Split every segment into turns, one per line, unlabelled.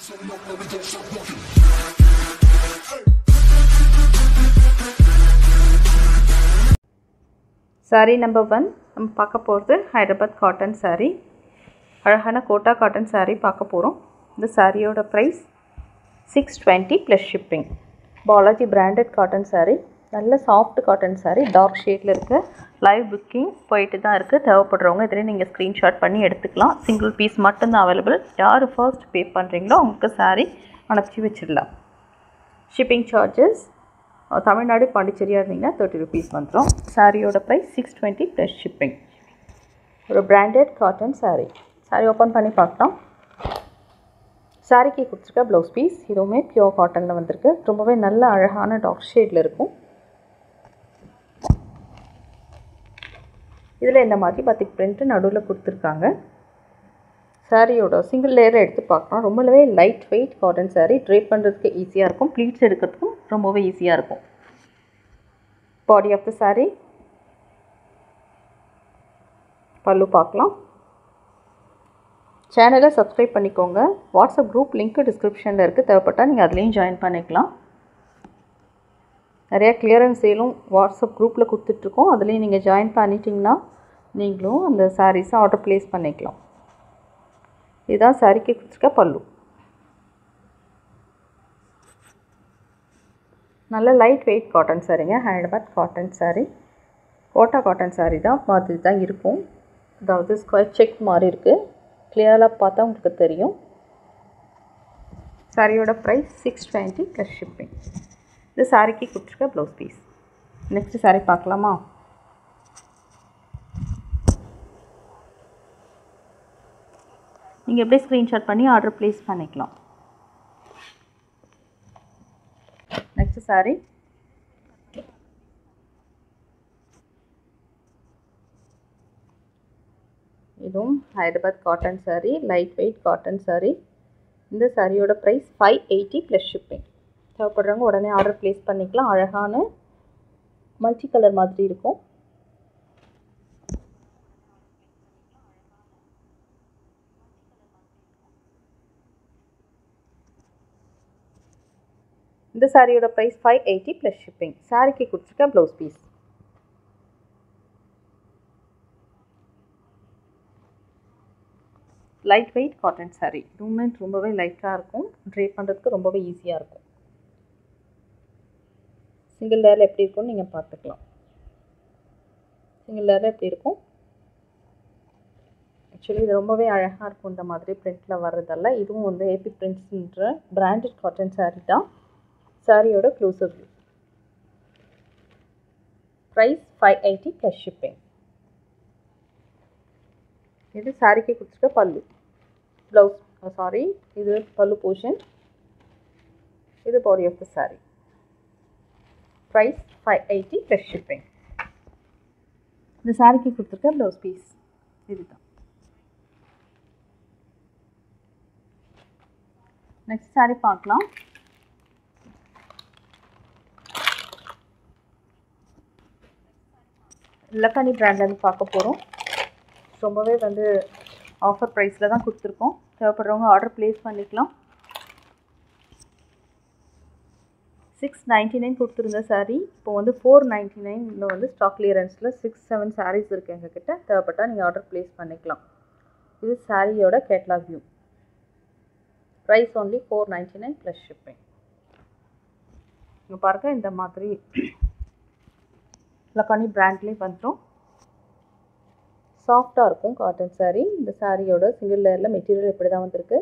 Saree number 1 நம்ம பார்க்க போகிறது ஹைதராபாத் காட்டன் saree. அழகான கோட்டா காட்டன் saree பார்க்க போகிறோம். இந்த சாரியோட price 620 plus shipping. Balaji branded cotton saree. நல்ல சாஃப்ட் காட்டன் saree. டார்க் ஷேடில் இருக்குது. லைவ் புக்கிங் போயிட்டு தான் இருக்குது. தேவைப்படுறவங்க இதில் நீங்கள் ஸ்க்ரீன்ஷாட் பண்ணி எடுத்துக்கலாம். சிங்கிள் பீஸ் மட்டும்தான் அவைலபிள். யார் ஃபர்ஸ்ட் பே பண்ணுறீங்களோ அவங்களுக்கு saree அனுப்பிச்சி வச்சிடலாம். ஷிப்பிங் சார்ஜஸ் தமிழ்நாடு பாண்டிச்சேரியாக இருந்தீங்கன்னா 30 rupees வந்துடும். சாரியோட ப்ரைஸ் 620 ப்ளஸ் ஷிப்பிங். ஒரு branded cotton saree. saree open பண்ணி பார்க்கலாம். சாரிக்கு கொடுத்துருக்க ப்ளவுஸ் பீஸ் இதுவுமே பியோர் காட்டனில் வந்திருக்கு. ரொம்பவே நல்ல அழகான டார்க் ஷேடில் இருக்கும். இதில் இந்த மாதிரி பத்திக் பிரிண்ட்டு நடுவில் கொடுத்துருக்காங்க. சாரியோட சிங்கிள் லேயரை எடுத்து பார்க்கலாம். ரொம்பவே light weight cotton saree. Drape பண்ணுறதுக்கு ஈஸியாக இருக்கும். ப்ளீட்ஸ் எடுக்கிறதுக்கும் ரொம்பவே ஈஸியாக இருக்கும். Body of the saree. Pallu பார்க்கலாம். சேனலை சப்ஸ்கிரைப் பண்ணிக்கோங்க. வாட்ஸ்அப் குரூப் லிங்க் டிஸ்கிரிப்ஷனில் இருக்குது. தேவைப்பட்டால் நீங்கள் அதுலேயும் ஜாயின் பண்ணிக்கலாம். நிறையா கிளியரன்ஸ் சேலும் வாட்ஸ்அப் குரூப்பில் கொடுத்துட்ருக்கோம். அதுலேயும் நீங்கள் ஜாயின் பண்ணிட்டீங்கன்னா நீங்களும் அந்த சாரீஸை ஆர்டர் ப்ளேஸ் பண்ணிக்கலாம். இதுதான் சாரிக்கு கொடுத்துருக்க பல்லு. நல்ல லைட் வெயிட் காட்டன் சாரீங்க. Hyderabad cotton saree. Kota cotton saree தான் மாதிரி தான் இருக்கும். அதாவது ஸ்கொயர் செக் மாதிரி இருக்குது. கிளியராக பார்த்தா உங்களுக்கு தெரியும். சாரியோட ப்ரைஸ் 620 ப்ளஸ் ஷிப்பிங். இது சாரிக்கு கொடுத்துருக்க ப்ளவுஸ் பீஸ். நெக்ஸ்ட் saree பார்க்கலாமா? நீங்கள் எப்படியே ஸ்க்ரீன்ஷாட் பண்ணி ஆர்டர் ப்ளேஸ் பண்ணிக்கலாம். Next saree. இதுவும் Hyderabad cotton saree. Light weight cotton saree. இந்த சாரியோட ப்ரைஸ் 580 ப்ளஸ் ஷிப்பிங். தேவைப்படுறவங்க உடனே ஆர்டர் ப்ளேஸ் பண்ணிக்கலாம். அழகான மல்டி கலர் மாதிரி இருக்கும். இந்த சாரியோட ப்ரைஸ் 580 ப்ளஸ் ஷிப்பிங். சாரிக்கு கொடுத்துருக்க blouse piece. Light weight cotton saree. Movement ரொம்பவே லைட்டாக இருக்கும். ட்ரேப் பண்ணுறதுக்கு ரொம்பவே ஈஸியாக இருக்கும். சிங்கிள் லேயரில் எப்படி இருக்கும்னு நீங்கள் பார்த்துக்கலாம். சிங்கிள் லேயரில் எப்படி இருக்கும். ஆக்சுவலி இது ரொம்பவே அழகாக இருக்கும். இந்த மாதிரி பிரிண்டில் வர்றதால இதுவும் வந்து ஏபி பிரிண்ட்ஸ்ன்ற பிராண்டட் காட்டன் saree தான். சாரியோட closer view. Price 580 plus shipping. இது சாரிக்கு கொடுத்துருக்க பல்லு. ப்ளவுஸ் இது பல்லு போர்ஷன். இது body of the saree. Price 580 plus shipping. இந்த சாரிக்கு கொடுத்துருக்க ப்ளவுஸ் பீஸ் இதுதான். நெக்ஸ்ட் saree பார்க்கலாம். லக்கானி பிராண்ட்லேருந்து பார்க்க போகிறோம். ரொம்பவே வந்து ஆஃபர் ப்ரைஸில் தான் கொடுத்துருக்கோம். தேவைப்படுறவங்க ஆர்டர் ப்ளேஸ் பண்ணிக்கலாம். 699 கொடுத்துருந்த saree இப்போ வந்து 499 இன்னும் வந்து ஸ்டாக் கிளியரன்ஸில் 6-7 sarees இருக்குது எங்ககிட்ட. தேவைப்பட்டால் நீங்கள் ஆர்டர் ப்ளேஸ் பண்ணிக்கலாம். இது சாரியோட catalogue view. Price only 499 plus shipping. இங்கே பாருங்கள், இந்த மாதிரி லக்கானி பிராண்ட்லேயே வந்துடும். சாஃப்டாக இருக்கும் காட்டன் saree. இந்த சாரியோட சிங்கிள் லேயரில் மெட்டீரியல் இப்படி தான் வந்திருக்கு.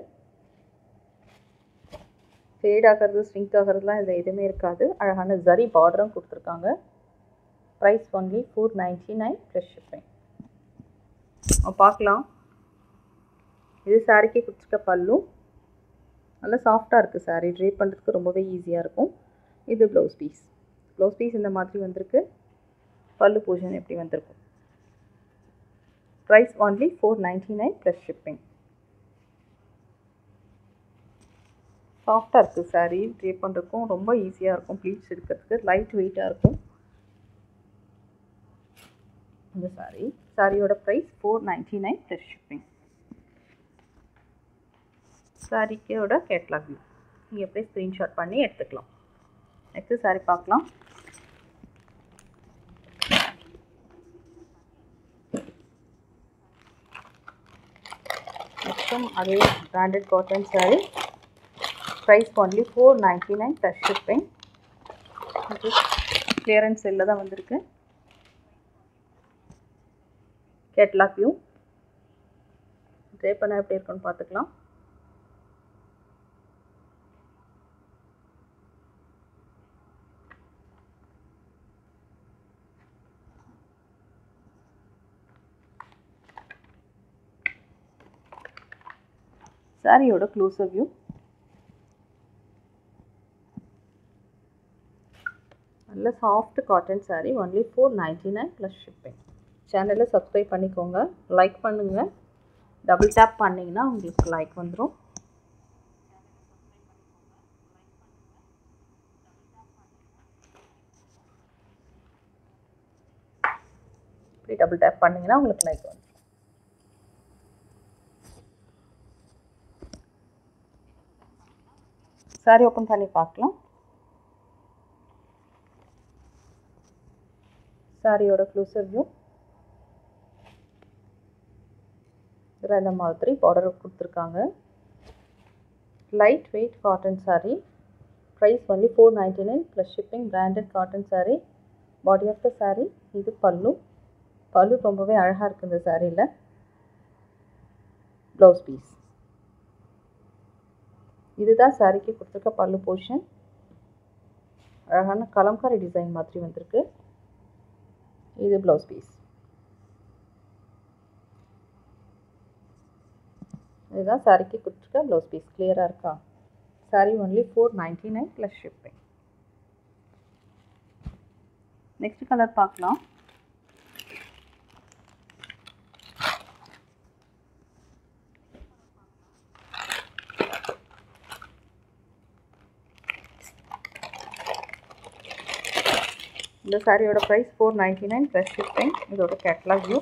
ஃபேட் ஆகிறது ஸ்ட்ரிங்க் ஆகிறதுலாம் இதில் எதுவுமே இருக்காது. அழகான ஜரி பார்டரும் கொடுத்துருக்காங்க. Price only 499 plus shipping. பார்க்கலாம். இது சாரிக்கு கொடுத்துருக்க பல்லு. நல்லா சாஃப்டாக இருக்குது saree. ட்ரேப் பண்ணுறதுக்கு ரொம்பவே ஈஸியாக இருக்கும். இது ப்ளவுஸ் பீஸ். ப்ளவுஸ் பீஸ் இந்த மாதிரி வந்திருக்கு. பல்லு போர்ஷன் எப்படி வந்திருக்கும். Price only 499 plus shipping. சாஃப்டாக இருக்குது saree. ட்ரேப் பண்ணுறதுக்கும் ரொம்ப ஈஸியாக இருக்கும். ப்ளீட்ஸ் எடுக்கிறதுக்கு லைட் வெயிட்டாக இருக்கும் இந்த சாரியோட ப்ரைஸ் 499 ப்ளஸ் ஷிப்பிங். சாரிக்கோட கேட்லாக் வியூ நீங்கள் எப்படி ஸ்க்ரீன்ஷாட் பண்ணி எடுத்துக்கலாம். நெக்ஸ்ட் சாரி பார்க்கலாம். நெக்ஸ்ட்டும் அதே branded cotton sari. Price only 499 plus shipping. இது கிளியரன்ஸ் சேலில் தான் வந்திருக்கு. கேட்லாக் வியூ ட்ரே பண்ண எப்படி இருக்குன்னு பார்த்துக்கலாம். சாரியோட க்ளோஸர் வியூ. நல்ல soft cotton sorry. Only 499 plus shipping. சேனலை சப்ஸ்கிரைப் பண்ணிக்கோங்க, லைக் பண்ணுங்கள். டபுள் டேப் பண்ணிங்கன்னா உங்களுக்கு லைக் வந்துடும். இப்படி டபுள் டேப் பண்ணிங்கன்னா உங்களுக்கு லைக் வந்துடும். சாரி ஓப்பன் பண்ணி பார்க்கலாம். சாரியோட க்ளோஸர் வியூ. இதில் இந்த மாதிரி பார்டர் கொடுத்துருக்காங்க. Light weight cotton sari. Price only 499 plus shipping. Branded cotton sari. Body of the sari. இது பல்லு. பல்லு ரொம்பவே அழகாக இருக்குது இந்த சாரியில். Blouse piece. இதுதான் சாரிக்கு கொடுத்துருக்க பல்லு போர்ஷன். அழகான கலம்காரி டிசைன் மாதிரி வந்திருக்கு. இது ப்ளவுஸ் பீஸ். இதுதான் சாரிக்கு கொடுத்துருக்க ப்ளவுஸ் பீஸ். கிளியராக இருக்கா? Sari only 499 plus shipping. Next colour பார்க்கலாம். இந்த சாரியோட ப்ரைஸ் 499 ப்ளஸ் ஷிப்பிங். இதோட கேட்லாக் வியூ.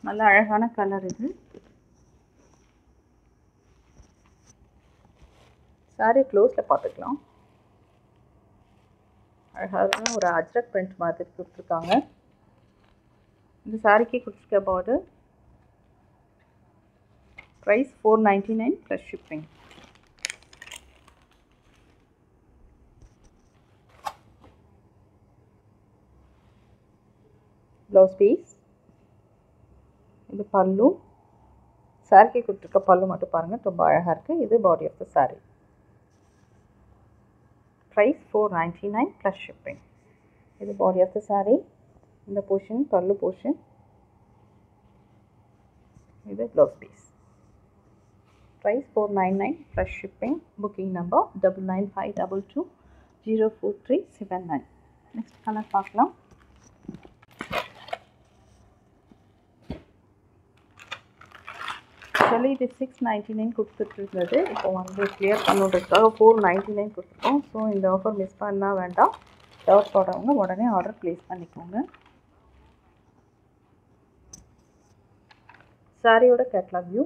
நல்ல அழகான கலர் இது. சாரி க்ளோஸில் பார்த்துக்கலாம். அழகான ஒரு அஜ்ரக் பிரிண்ட் மாதிரி கொடுத்துருக்காங்க. இந்த சாரிக்கு கொடுத்துருக்க border. Price 499 plus shipping. Blouse piece. இது பல்லு. சாரிக்கு கொடுத்துருக்க பல்லு மட்டும் பாருங்கள், ரொம்ப அழகாக இருக்குது. இது body of the sari. Price 499 plus shipping. இது பாடி ஆஃப் த சாரி. இந்த போர்ஷன் பல்லு போர்ஷன். இது blouse piece. Price 499 plus shipping. Booking number 9952204379. Next colour பார்க்கலாம். ஆக்சுவலி இது 699 கொடுத்துட்ருந்தது. இப்போ வந்து கிளியர் பண்ணுறதுக்காக 499 கொடுத்துருக்கோம். ஸோ இந்த ஆஃபர் மிஸ் பண்ணால் வேண்டாம். தேவைப்படுறவங்க உடனே ஆர்டர் ப்ளேஸ் பண்ணிக்கோங்க. சாரியோட கேட்லாக் வியூ.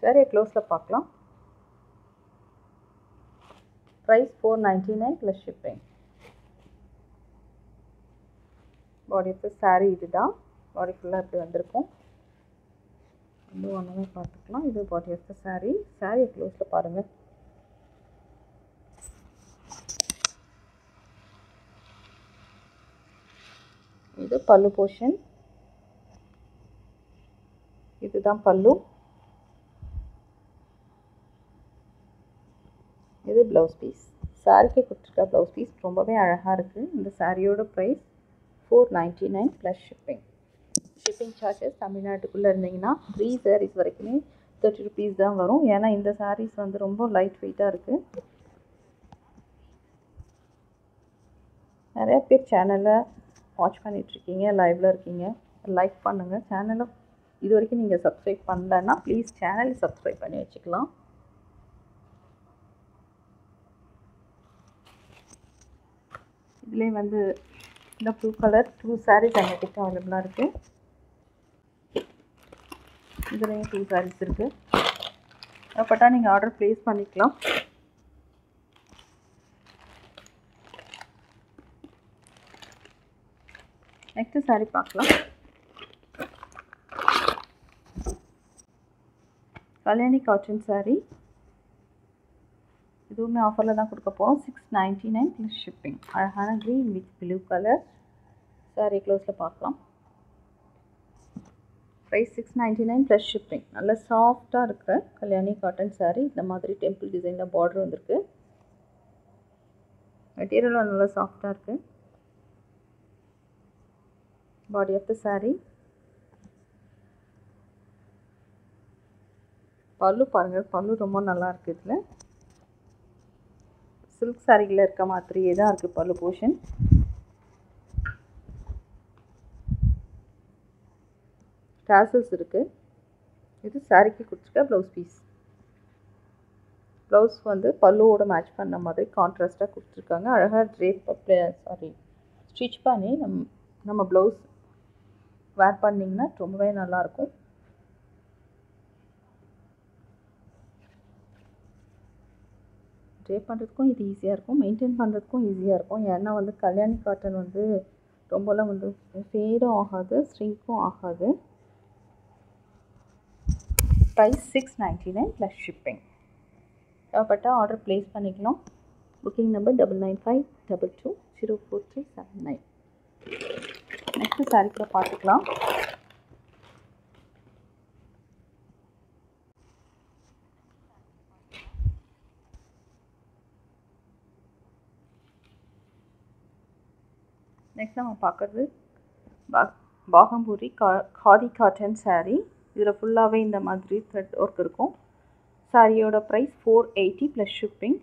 சாரியை க்ளோஸில் பார்க்கலாம். Price 499 plus shipping. Body of the sari இதுதான். பாடி ஃபுல்லாக இப்படி வந்திருக்கும். வந்து ஒன்றுமே பார்த்துக்கலாம். இது பாடி ஆஃப் த சாரி. சாரியை க்ளோஸில் பாருங்கள். இது பல்லு போர்ஷன். இதுதான் பல்லு. இது ப்ளவுஸ் பீஸ். சாரிக்கு கொடுத்துருக்க ப்ளவுஸ் பீஸ் ரொம்பவே அழகாக இருக்குது. இந்த சாரியோட price 499 plus shipping. Shipping charges தமிழ்நாட்டுக்குள்ளே இருந்தீங்கன்னா 3 சாரீஸ் வரைக்குமே 30 ருபீஸ் தான் வரும். ஏன்னா இந்த சாரீஸ் வந்து ரொம்ப லைட் வெயிட்டாக இருக்குது. நிறைய பேர் சேனலை வாட்ச் பண்ணிகிட்ருக்கீங்க, லைவில் இருக்கீங்க. லைக் பண்ணுங்கள். சேனலை இது வரைக்கும் நீங்கள் சப்ஸ்கிரைப் பண்ணலன்னா ப்ளீஸ் சேனலை சப்ஸ்கிரைப் பண்ணி வச்சுக்கலாம். இதுலேயே வந்து இந்த ப்ளூ கலர் 2 sarees அன்னைக்கு அவைலபிளாக இருக்குது. இதுலேயும் 2 sarees இருக்குது. அப்பட்டா நீங்கள் ஆர்டர் ப்ளேஸ் பண்ணிக்கலாம். நெக்ஸ்ட் saree பார்க்கலாம். Kalyani cotton saree. இதுவுமே ஆஃபரில் தான் கொடுக்க போகிறோம். 699 ப்ளஸ் ஷிப்பிங். அழகான green with blue colour saree. க்ளோஸில் பார்க்கலாம். Price 699 plus shipping. நல்ல சாஃப்டாக இருக்கிற கல்யாணி காட்டன் saree. இந்த மாதிரி டெம்பிள் டிசைனில் பார்டர் வந்திருக்கு. மெட்டீரியலும் நல்லா சாஃப்டாக இருக்குது. Body of the saree. Pallu பாருங்கள், பல்லு ரொம்ப நல்லா இருக்குது. இதில் சில்க் சாரியில் இருக்க மாதிரியே தான் இருக்குது பல்லு போர்ஷன். டாசல்ஸ் இருக்குது. இது சாரிக்கு கொடுத்துருக்க ப்ளவுஸ் பீஸ். ப்ளவுஸ் வந்து பல்லுவோட மேட்ச் பண்ண மாதிரி கான்ட்ராஸ்ட்டாக கொடுத்துருக்காங்க. அழகாக ஸ்டிச் பண்ணி நம்ம ப்ளவுஸ் வேர் பண்ணிங்கன்னா ரொம்பவே நல்லாயிருக்கும். ட்ரேப் பண்ணுறதுக்கும் இது ஈஸியாக இருக்கும், மெயின்டைன் பண்ணுறதுக்கும் ஈஸியாக இருக்கும். ஏன்னா வந்து கல்யாணி காட்டன் வந்து ரொம்பலாம் வந்து ஃபேடும் ஆகாது, ஸ்ட்ரிங்க்கும் ஆகாது. Price 699 plus shipping. தேவைப்பட்டால் ஆர்டர் ப்ளேஸ் பண்ணிக்கலாம். Booking number 9952204379. நெக்ஸ்ட் சாரீக்குள்ள பார்த்துக்கலாம். நெக்ஸ்ட் நம்ம பார்க்குறது பாகம்பூரி காதி காட்டன் saree. இதில் ஃபுல்லாகவே இந்த மாதிரி த்ரெட் ஒர்க் இருக்கும். சாரியோட ப்ரைஸ் 480 ப்ளஸ் ஷிப்பிங்.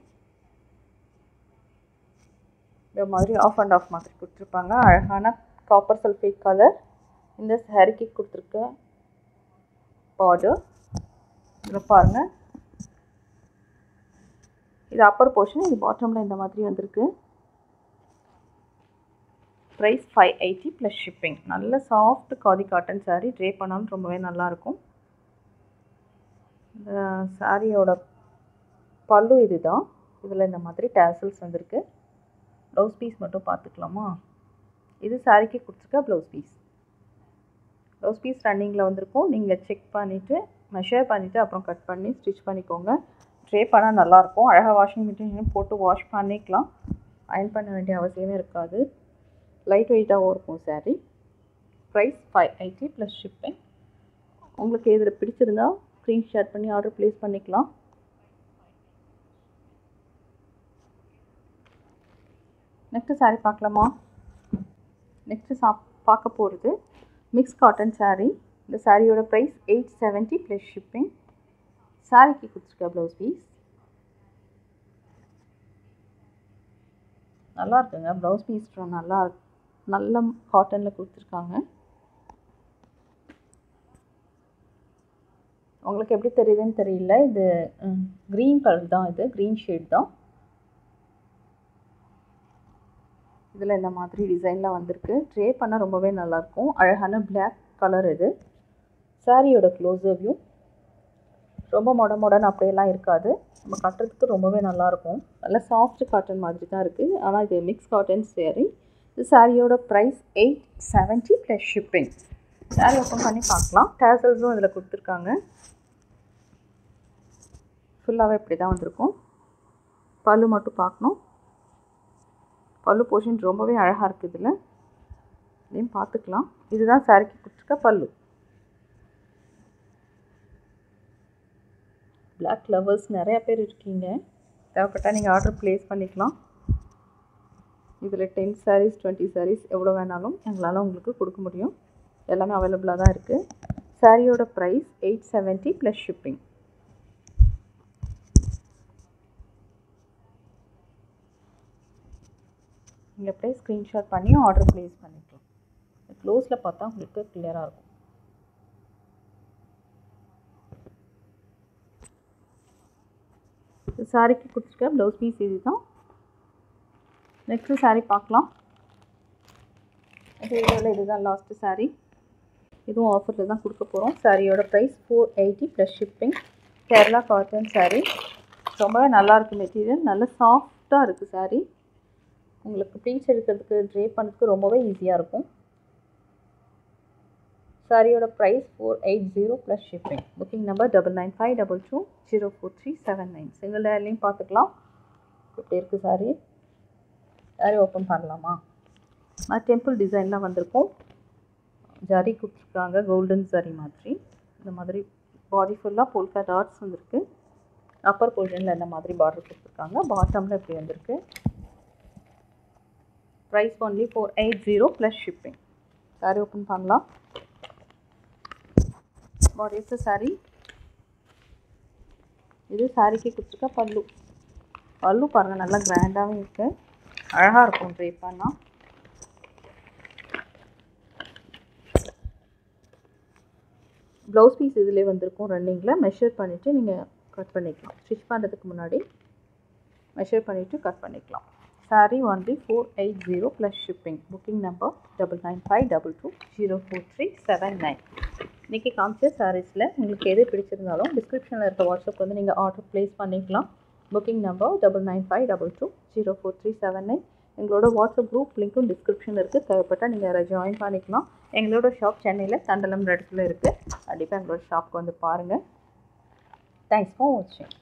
இந்த மாதிரி ஆஃப் அண்ட் ஆஃப் மாதிரி கொடுத்துருப்பாங்க. அழகான காப்பர் சல்ஃபேட் கலர் இந்த சாரிக்கு கொடுத்துருக்க பார்டர். இதில் பாருங்கள், இது அப்பர் போர்ஷன், இது பாட்டமில் இந்த மாதிரி வந்திருக்கு. Price 580 plus shipping. நல்ல சாஃப்ட் காதி காட்டன் saree. ட்ரே பண்ணாலும் ரொம்பவே நல்லாயிருக்கும். இந்த சாரியோட பல்லு இது தான். இதில் இந்த மாதிரி டேசல்ஸ் வந்திருக்கு. ப்ளவுஸ் பீஸ் மட்டும் பார்த்துக்கலாமா? இது சாரிக்கு கொடுத்துருக்க ப்ளவுஸ் பீஸ். ப்ளவுஸ் பீஸ் ரன்னிங்கில் வந்திருக்கும். நீங்கள் செக் பண்ணிவிட்டு மெஷர் பண்ணிவிட்டு அப்புறம் கட் பண்ணி ஸ்டிச் பண்ணிக்கோங்க. ட்ரே பண்ணால் நல்லாயிருக்கும். அழகாக வாஷிங் மிஷின் போட்டு வாஷ் பண்ணிக்கலாம். அயர்ன் பண்ண வேண்டிய அவசியமே இருக்காது. லைட் வெயிட்டாகவும் இருக்கும் saree. Price 580 plus shipping. உங்களுக்கு இதில் பிடிச்சிருந்தா ஸ்க்ரீன்ஷாட் பண்ணி ஆர்டர் ப்ளேஸ் பண்ணிக்கலாம். நெக்ஸ்ட்டு saree பார்க்கலாமா? நெக்ஸ்ட்டு பார்க்க போகிறது மிக்ஸ் காட்டன் saree. இந்த சாரியோட ப்ரைஸ் 870 ப்ளஸ் ஷிப்பிங். சாரிக்கு கொடுத்துருக்க ப்ளவுஸ் பீஸ். நல்லா இருக்குங்க. ப்ளவுஸ் பீஸ் நல்ல காட்டனில் கொடுத்துருக்காங்க. உங்களுக்கு எப்படி தெரியுதுன்னு தெரியல. இது க்ரீன் கலர் தான். இது க்ரீன் ஷேட் தான். இதில் இந்த மாதிரி டிசைனில் வந்திருக்கு. ட்ரே பண்ணால் ரொம்பவே நல்லாயிருக்கும். அழகான பிளாக் கலர் இது. சாரியோட க்ளோஸர் வியூ. ரொம்ப மொடன்னு அப்படியெல்லாம் இருக்காது. நம்ம கட்டுறதுக்கு ரொம்பவே நல்லாயிருக்கும். நல்ல சாஃப்ட் காட்டன் மாதிரி தான் இருக்குது. ஆனால் இது மிக்ஸ் காட்டன் saree. இந்த சாரியோட price 870 plus shipping. Sari open பண்ணி பார்க்கலாம். டேசல்ஸும் இதில் கொடுத்துருக்காங்க. ஃபுல்லாகவே இப்படி தான் வந்திருக்கும். பல்லு மட்டும் பார்க்கணும். பல்லு போர்ஷன் ரொம்பவே அழகாக இருக்குது. இதையும் பார்த்துக்கலாம். இதுதான் சாரிக்கு கொடுத்துருக்க பல்லு. பிளாக் லவர்ஸ் நிறையா பேர் இருக்கீங்க. தேவைப்பட்டால் நீங்கள் ஆர்டர் ப்ளேஸ் பண்ணிக்கலாம். இதில் 10 sarees 20 sarees எவ்வளோ வேணாலும் எங்களால் உங்களுக்கு கொடுக்க முடியும். எல்லாமே அவைலபிளாக தான் இருக்குது. சாரியோட ப்ரைஸ் 870 ப்ளஸ் ஷிப்பிங். நீங்கள் அப்படியே ஸ்க்ரீன்ஷாட் பண்ணி ஆர்டர் ப்ளேஸ் பண்ணிக்கலாம். க்ளோஸில் பார்த்தா உங்களுக்கு கிளியராக இருக்கும். சாரிக்கு கொடுத்துருக்க ப்ளவுஸ் பீஸ் இது தான். நெக்ஸ்ட்டு saree பார்க்கலாம். இதுதான் லாஸ்ட்டு saree. இதுவும் ஆஃபரில் தான் கொடுக்க போகிறோம். சாரியோட price 480 plus shipping. Kerala cotton saree. ரொம்பவே நல்லாயிருக்கு மெட்டீரியல். நல்ல சாஃப்டாக இருக்குது saree. உங்களுக்கு ப்ளீட்ஸ் எடுக்கிறதுக்கு ட்ரே பண்ணுறதுக்கு ரொம்பவே ஈஸியாக இருக்கும். சாரியோட price 480 plus shipping. Booking number 9952204379. Single லேயர்லையும் பார்த்துக்கலாம். இப்படி இருக்குது சாரி. சாரி ஓப்பன் பண்ணலாமா? டெம்பிள் டிசைன்லாம் வந்திருக்கும். ஜரி கொடுத்துருக்காங்க, கோல்டன் ஜரி மாதிரி. இந்த மாதிரி பாடி ஃபுல்லாக போல்கா டாட்ஸ் வந்திருக்கு. அப்பர் போர்ஷனில் இந்த மாதிரி பார்டர் கொடுத்துருக்காங்க. பாட்டமில் இப்படி வந்திருக்கு. Price only 480 plus shipping. Sari open பண்ணலாம். Body of the sari. இது சாரிக்கு கொடுத்துருக்க பல்லு. பல்லு பாருங்கள், நல்லா கிராண்டாகவும் இருக்குது. அழகாக இருக்கும் ட்ரை பண்ணால். ப்ளவுஸ் பீஸ் இதிலே வந்திருக்கும் ரன்னிங்கில். மெஷர் பண்ணிவிட்டு நீங்கள் கட் பண்ணிக்கலாம். ஸ்டிச் பண்ணுறதுக்கு முன்னாடி மெஷர் பண்ணிவிட்டு கட் பண்ணிக்கலாம். Sorry only 480 plus shipping. Booking number 9952204379. இன்றைக்கி காமிச்ச சாரீஸில் உங்களுக்கு எது பிடிச்சிருந்தாலும் டிஸ்கிரிப்ஷனில் இருக்க வாட்ஸ்அப் வந்து நீங்கள் ஆர்டர் ப்ளேஸ் பண்ணிக்கலாம். Booking number 9952204379. எங்களோட வாட்ஸ்அப் குரூப் லிங்க்கும் டிஸ்கிரிப்ஷனில் இருக்குது. தேவைப்பட்டால் நீங்கள் அதை ஜாயின் பண்ணிக்கலாம். எங்களோட ஷாப் சென்னையில் தண்டலம் இடத்துல இருக்குது. கண்டிப்பாக எங்களோட ஷாப்புக்கு வந்து பாருங்கள். தேங்க்ஸ் ஃபார் வாட்சிங்.